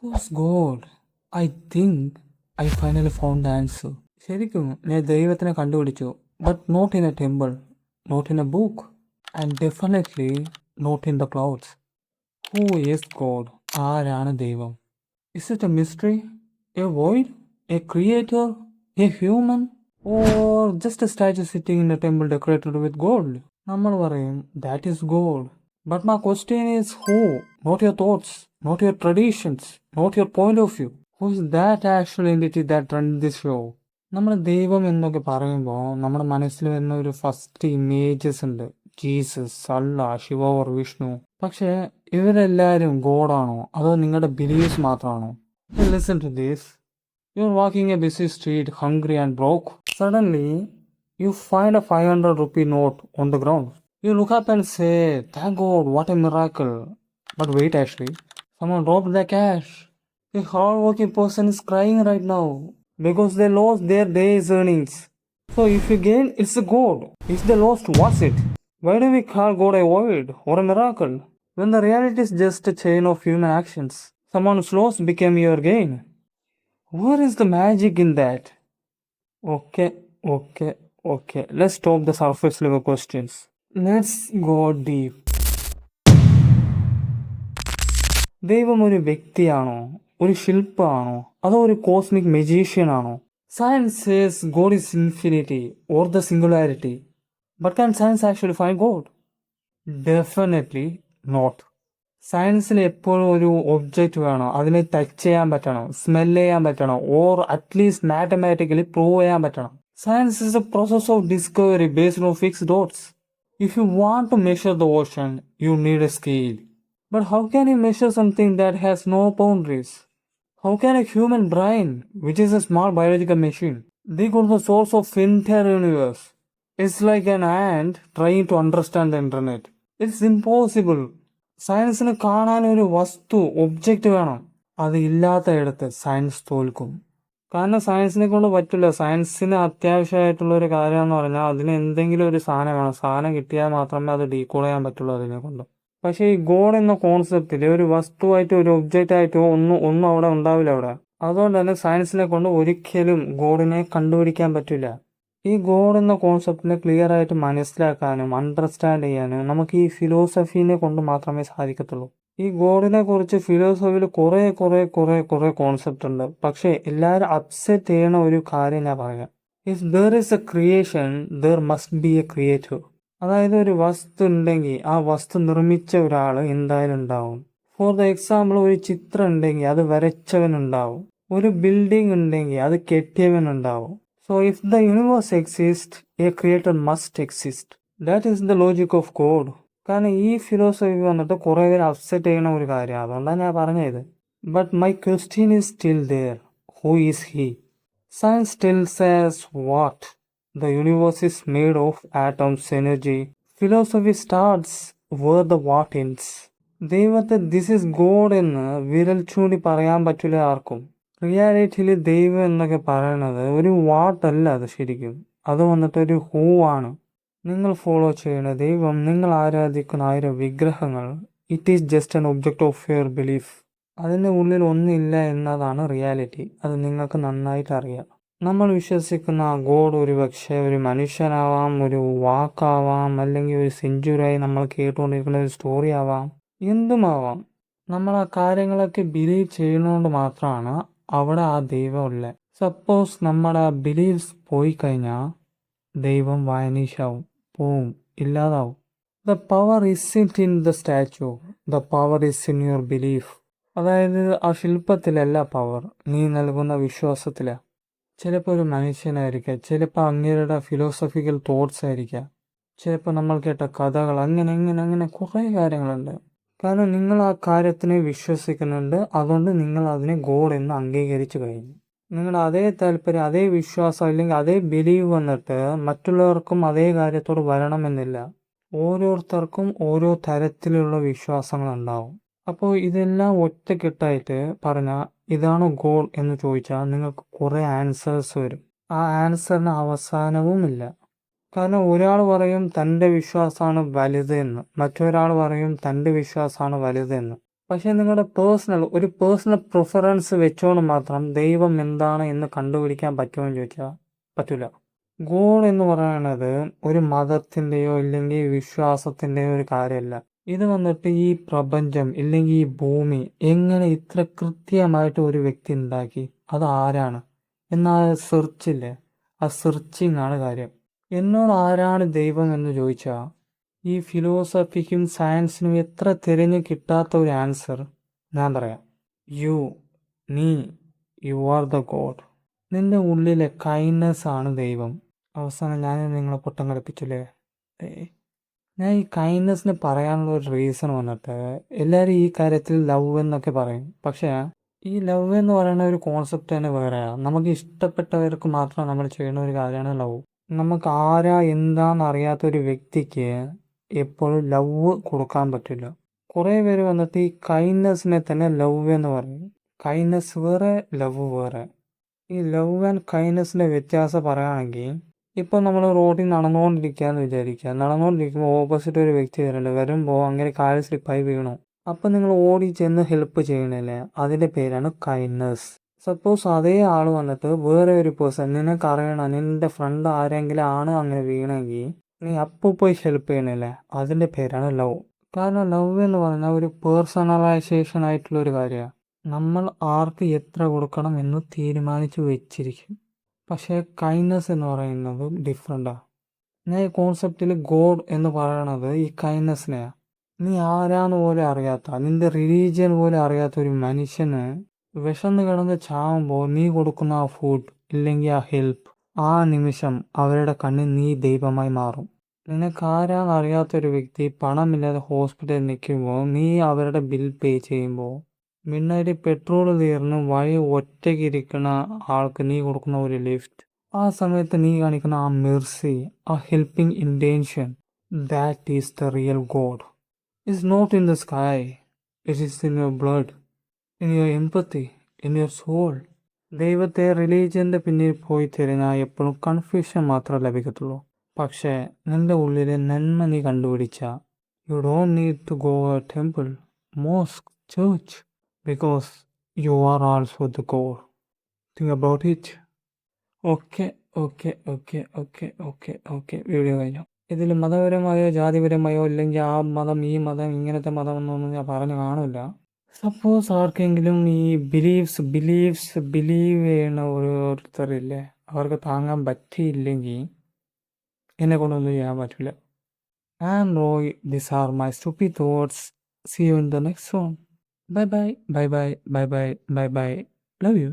Who's God? I think I finally found the answer. ശരിക്കും ഞാൻ ദൈവത്തിനെ കണ്ടുപിടിച്ചു. But not in a temple, not in a book, and definitely not in the clouds. Who is God? ആരാണ് ദൈവം? Is it a mystery, a void, a creator, a human, or just a statue sitting in a temple decorated with gold? നമ്മൾ പറയും that is God. But my question is who? Not your thoughts, not your traditions, not your point of view. Who is that actual entity that runs this show? നമ്മൾ ദൈവം എന്നൊക്കെ പറയുമ്പോൾ നമ്മുടെ മനസ്സിൽ വരുന്ന ഒരു ഫസ്റ്റ് ഇമേജസ് ഉണ്ട്. ജീസസ്, അല്ല, ശിവ ഓർ വിഷ്ണു. പക്ഷേ ഇവരെല്ലാവരും ഗോഡാണോ അതോ നിങ്ങളുടെ ബിലീഫ്സ് മാത്രമാണോ? Listen to this. You are walking a busy street, hungry and broke. Suddenly, you find a 500 rupee note on the ground. You look up and say, thank God, what a miracle. But wait, actually, someone dropped the cash. A hardworking person is crying right now because they lost their day's earnings. So if you gain, it's a God. If they lost, what's it? Why do we call God a void or a miracle when the reality is just a chain of human actions? Someone's loss became your gain. Where is the magic in that? Okay. Let's stop the surface level questions. Let's go deep. ദൈവം ഒരു വ്യക്തിയാണോ, ഒരു ശില്പമാണോ, അതോ ഒരു cosmic magician ആണോ? Science says God is infinity or the singularity. But can science actually find God? Definitely not. സയൻസിൽ എപ്പോഴും ഒരു ഒബ്ജക്റ്റ് വേണം, അതിനെ ടച്ച് ചെയ്യാൻ പറ്റണം, സ്മെൽ ചെയ്യാൻ പറ്റണം, ഓർ അറ്റ്ലീസ്റ്റ് മാത്തമാറ്റിക്കലി പ്രൂവ് ചെയ്യാൻ പറ്റണം. Science is A process of discovery based on fixed dots. If you want to measure the ocean, you need a scale. But how can you measure something that has no boundaries? How can a human brain, which is a small biological machine, dig on the source of entire universe? It's like an ant trying to understand the internet. It's impossible. സയൻസിന് കാണാൻ ഒരു വസ്തു, object വേണം. അത് ഇല്ലാത്തയിടത്ത് science തോൽക്കും. കാരണം സയൻസിനെ കൊണ്ട് പറ്റില്ല. സയൻസിന് അത്യാവശ്യമായിട്ടുള്ള ഒരു കാര്യം എന്ന് പറഞ്ഞാൽ അതിന് എന്തെങ്കിലും ഒരു സാധനം വേണം. സാധനം കിട്ടിയാൽ മാത്രമേ അത് ഡീകോഡ് ചെയ്യാൻ പറ്റുള്ളൂ അതിനെ കൊണ്ട്. പക്ഷേ ഈ ഗോഡ് എന്ന കോൺസെപ്റ്റിൽ ഒരു വസ്തുവായിട്ടോ ഒരു ഒബ്ജക്റ്റ് ആയിട്ടോ ഒന്നും അവിടെ ഉണ്ടാവില്ല അവിടെ. അതുകൊണ്ട് തന്നെ സയൻസിനെ കൊണ്ട് ഒരിക്കലും ഗോഡിനെ കണ്ടുപിടിക്കാൻ പറ്റില്ല. ഈ ഗോഡ് എന്ന കോൺസെപ്റ്റിനെ ക്ലിയർ ആയിട്ട് മനസ്സിലാക്കാനും അണ്ടർസ്റ്റാൻഡ് ചെയ്യാനും നമുക്ക് ഈ ഫിലോസഫീനെ കൊണ്ട് മാത്രമേ സാധിക്കത്തുള്ളൂ. ഈ ഗോഡിനെ കുറിച്ച് ഫിലോസഫിയിൽ കുറെ കോൺസെപ്റ്റ് ഉണ്ട്. പക്ഷേ എല്ലാവരും അപ്സെറ്റ് ചെയ്യണ ഒരു കാര്യം ഞാൻ പറയാം. If there is A creation, there must be A creator. അതായത് ഒരു വസ്തു ഉണ്ടെങ്കിൽ ആ വസ്തു നിർമ്മിച്ച ഒരാൾ എന്തായാലും ഉണ്ടാവും. ഫോർ ദ എക്സാമ്പിൾ, ഒരു ചിത്രം ഉണ്ടെങ്കിൽ അത് വരച്ചവനുണ്ടാവും. ഒരു ബിൽഡിംഗ് ഉണ്ടെങ്കിൽ അത് കെട്ടിയവനുണ്ടാവും. So if the universe exist, a creator must exist. That is the logic of God. കാരണം ഈ ഫിലോസഫി വന്നിട്ട് കുറേ പേര് അപ്സെറ്റ് ചെയ്യണ ഒരു കാര്യം, അതുകൊണ്ടാണ് ഞാൻ പറഞ്ഞത്. But my question is still there. Who is he? Science still says what? The universe is made of atoms, energy. Philosophy starts where the what ends. ദൈവത്തെ ദിസ് ഈസ് ഗോഡ് എന്ന് വിരൽ ചൂണ്ടി പറയാൻ പറ്റില്ല ആർക്കും. റിയാലിറ്റിയിൽ ദൈവം എന്നൊക്കെ പറയണത് ഒരു വാട്ടല്ല, അത് ശരിക്കും അത് വന്നിട്ട് ഒരു ഹൂ ആണ്. നിങ്ങൾ ഫോളോ ചെയ്യുന്ന ദൈവം, നിങ്ങൾ ആരാധിക്കുന്ന 1000 വിഗ്രഹങ്ങൾ, it is just an object of your belief. അതിൻ്റെ ഉള്ളിൽ ഒന്നില്ല എന്നതാണ് റിയാലിറ്റി. അത് നിങ്ങൾക്ക് നന്നായിട്ട് അറിയാം. നമ്മൾ വിശ്വസിക്കുന്ന ഗോഡ് ഒരു പക്ഷേ ഒരു മനുഷ്യനാവാം, ഒരു വാക്കാവാം, അല്ലെങ്കിൽ ഒരു സെഞ്ചുറിയായി നമ്മൾ കേട്ടുകൊണ്ടിരിക്കുന്ന ഒരു സ്റ്റോറി ആവാം, എന്തുമാവാം. നമ്മൾ ആ കാര്യങ്ങളൊക്കെ ബിലീവ് ചെയ്യുന്നതുകൊണ്ട് മാത്രമാണ് അവിടെ ആ ദൈവം ഉള്ളത്. സപ്പോസ് നമ്മുടെ ആ ബിലീവ്സ് പോയി കഴിഞ്ഞാൽ ദൈവം വാനിഷാവും, പോവും, ഇല്ലാതാവും. The power isn't in the statue, the power is in your belief. അതായത് ആ ശില്പത്തിലല്ല പവർ, നീ നൽകുന്ന വിശ്വാസത്തിലാണ്. ചിലപ്പോൾ ഒരു മനുഷ്യനായിരിക്കാം, ചിലപ്പോൾ അങ്ങേരുടെ ഫിലോസഫിക്കൽ തോട്ട്സ് ആയിരിക്കാം, ചിലപ്പോൾ നമ്മൾ കേട്ട കഥകൾ, അങ്ങനെ കുറേ കാര്യങ്ങളുണ്ട്. കാരണം നിങ്ങൾ ആ കാര്യത്തിനെ വിശ്വസിക്കുന്നുണ്ട്, അതുകൊണ്ട് നിങ്ങൾ അതിനെ ഗോഡ് എന്ന് അംഗീകരിച്ചു കഴിഞ്ഞു. നിങ്ങളുടെ അതേ താല്പര്യം, അതേ വിശ്വാസം അല്ലെങ്കിൽ അതേ ബിലീവ് വന്നിട്ട് മറ്റുള്ളവർക്കും അതേ കാര്യത്തോട് വരണമെന്നില്ല. ഓരോരുത്തർക്കും ഓരോ തരത്തിലുള്ള വിശ്വാസങ്ങളുണ്ടാവും. അപ്പോൾ ഇതെല്ലാം ഒറ്റക്കെട്ടായിട്ട് പറഞ്ഞാൽ ഇതാണ് ഗോൾ എന്ന് ചോദിച്ചാൽ നിങ്ങൾക്ക് കുറേ ആൻസേഴ്സ് വരും. ആ ആൻസറിന് അവസാനവുമില്ല. കാരണം ഒരാൾ പറയും തൻ്റെ വിശ്വാസമാണ് വലുത് എന്ന്, മറ്റൊരാൾ പറയും തൻ്റെ വിശ്വാസമാണ് വലുതെന്ന്. പക്ഷേ നിങ്ങളുടെ ഒരു പേഴ്സണൽ പ്രിഫറൻസ് വെച്ചുകൊണ്ട് മാത്രം ദൈവം എന്താണ് എന്ന് കണ്ടുപിടിക്കാൻ പറ്റുമെന്ന് ചോദിച്ചാൽ പറ്റില്ല. ഗോഡ് എന്ന് പറയുന്നത് ഒരു മതത്തിൻ്റെയോ ഇല്ലെങ്കിൽ വിശ്വാസത്തിൻ്റെയോ ഒരു കാര്യമല്ല. ഇത് വന്നിട്ട് ഈ പ്രപഞ്ചം ഇല്ലെങ്കിൽ ഈ ഭൂമി എങ്ങനെ ഇത്ര കൃത്യമായിട്ട് ഒരു വ്യക്തി ഉണ്ടാക്കി, അത് ആരാണ് എന്നാ സെർച്ചില്ലേ, ആ സെർച്ചിങ് ആണ് കാര്യം. എന്നോട് ആരാണ് ദൈവം എന്ന് ചോദിച്ചാൽ ഈ ഫിലോസഫിക്കും സയൻസിനും എത്ര തിരഞ്ഞു കിട്ടാത്ത ഒരു ആൻസർ ഞാൻ പറയാം. നീ യു ആർ ദ ഗോഡ്. നിന്റെ ഉള്ളിലെ കൈൻഡ്നെസ് ആണ് ദൈവം. അവസാനം ഞാൻ നിങ്ങളെ പൊട്ടം കളിപ്പിച്ചില്ലേ? ഞാൻ ഈ കൈൻഡ്നെസ്സിന് പറയാനുള്ള ഒരു റീസൺ വന്നിട്ട് എല്ലാവരും ഈ കാര്യത്തിൽ ലവ് എന്നൊക്കെ പറയും. പക്ഷേ ഈ ലവ് എന്ന് പറയുന്ന ഒരു കോൺസെപ്റ്റ് തന്നെ വേറെയാണ്. നമുക്ക് ഇഷ്ടപ്പെട്ടവർക്ക് മാത്രം നമ്മൾ ചെയ്യുന്ന ഒരു കാര്യമാണ് ലവ്. നമുക്ക് ആരാ എന്താണെന്ന് അറിയാത്ത ഒരു വ്യക്തിക്ക് എപ്പോഴും ലവ് കൊടുക്കാൻ പറ്റില്ല. കുറേ പേര് വന്നിട്ട് ഈ കൈൻഡ്നെസ്സിനെ തന്നെ ലവ് എന്ന് പറയും. കൈൻഡ്നെസ് വേറെ, ലവ് വേറെ. ഈ ലവ് ആൻഡ് കൈൻഡ്നെസ്സിൻ്റെ വ്യത്യാസം പറയുകയാണെങ്കിൽ, ഇപ്പോൾ നമ്മൾ റോഡിൽ നടന്നുകൊണ്ടിരിക്കുകയെന്ന് വിചാരിക്കുക. നടന്നുകൊണ്ടിരിക്കുമ്പോൾ ഓപ്പോസിറ്റ് ഒരു വ്യക്തി വരുമ്പോൾ അങ്ങനെ കാല് സ്ലിപ്പായി വീണു. അപ്പം നിങ്ങൾ ഓടി ചെന്ന് ഹെൽപ്പ് ചെയ്യണില്ലേ, അതിൻ്റെ പേരാണ് കൈൻഡ്നെസ്. സപ്പോസ് അതേ ആൾ വന്നിട്ട് വേറെ ഒരു പേഴ്സൺ നിനക്കറിയണം, നിൻ്റെ ഫ്രണ്ട് ആരെങ്കിലും ആണ് അങ്ങനെ വീണെങ്കിൽ നീ അപ്പോൾ പോയി ഹെൽപ്പ് ചെയ്യണില്ലേ, അതിൻ്റെ പേരാണ് ലവ്. കാരണം ലവ് എന്ന് പറഞ്ഞാൽ ഒരു പേഴ്സണലൈസേഷൻ ആയിട്ടുള്ള ഒരു കാര്യമാണ്. നമ്മൾ ആർക്ക് എത്ര കൊടുക്കണം എന്ന് തീരുമാനിച്ച് വെച്ചിരിക്കും. പക്ഷേ കൈൻഡ്നെസ് എന്ന് പറയുന്നത് ഡിഫറെൻ്റാണ്. ഞാൻ ഈ കോൺസെപ്റ്റിൽ ഗോഡ് എന്ന് പറയണത് ഈ കൈൻഡ്നെസ്സിനെയാണ്. നീ ആരാന്ന് പോലും അറിയാത്ത, നിന്റെ റിലീജിയൻ പോലും അറിയാത്ത ഒരു മനുഷ്യന് വിശന്ന് കിടന്ന് ചാവുമ്പോൾ നീ കൊടുക്കുന്ന ആ ഫുഡ് ഇല്ലെങ്കിൽ ആ ഹെൽപ്പ്, ആ നിമിഷം അവരുടെ കണ്ണിൽ നീ ദൈവമായി മാറും. നിനക്കാരാന്ന് അറിയാത്തൊരു വ്യക്തി പണമില്ലാതെ ഹോസ്പിറ്റലിൽ നിൽക്കുമ്പോൾ നീ അവരുടെ ബിൽ പേ ചെയ്യുമ്പോൾ മിഡ്നൈറ്റ് പെട്രോൾ തീർന്ന് വഴി ഒറ്റയ്ക്ക് ഇരിക്കുന്ന ആൾക്ക് നീ കൊടുക്കുന്ന ഒരു ലിഫ്റ്റ്, ആ സമയത്ത് നീ കാണിക്കുന്ന ആ മെർസി, ആ helping intention, that is the real God. It's not in the sky. It is in your blood, in your empathy, in your soul. ദൈവത്തെ റിലീജിയൻ്റെ പിന്നിൽ പോയി തിരഞ്ഞാൽ എപ്പോഴും കൺഫ്യൂഷൻ മാത്രമേ ലഭിക്കത്തുള്ളൂ. പക്ഷേ നിന്റെ ഉള്ളിലെ നന്മ നീ കണ്ടുപിടിച്ച, you don't need to go a temple, mosque, church, because you are also the God. Think about it. Okay okay okay okay okay okay video കഴിഞ്ഞു. ഇതിൽ മതപരമായോ ജാതിപരമായോ ഇല്ലെങ്കിൽ ആ മതം ഈ മതം ഇങ്ങനത്തെ മതം എന്നൊന്നും ഞാൻ പറഞ്ഞു കാണില്ല. സപ്പോസ് ആർക്കെങ്കിലും ഈ ബിലീവ്സ് ബിലീവ് ചെയ്യുന്ന ഓരോരുത്തരില്ലേ, അവർക്ക് താങ്ങാൻ പറ്റിയില്ലെങ്കിൽ എന്നെ കൊണ്ടൊന്നും ചെയ്യാൻ പറ്റില്ല. And Roy, this are my stupid thoughts. See you in the next one. Bye bye bye bye bye bye bye bye. Love U.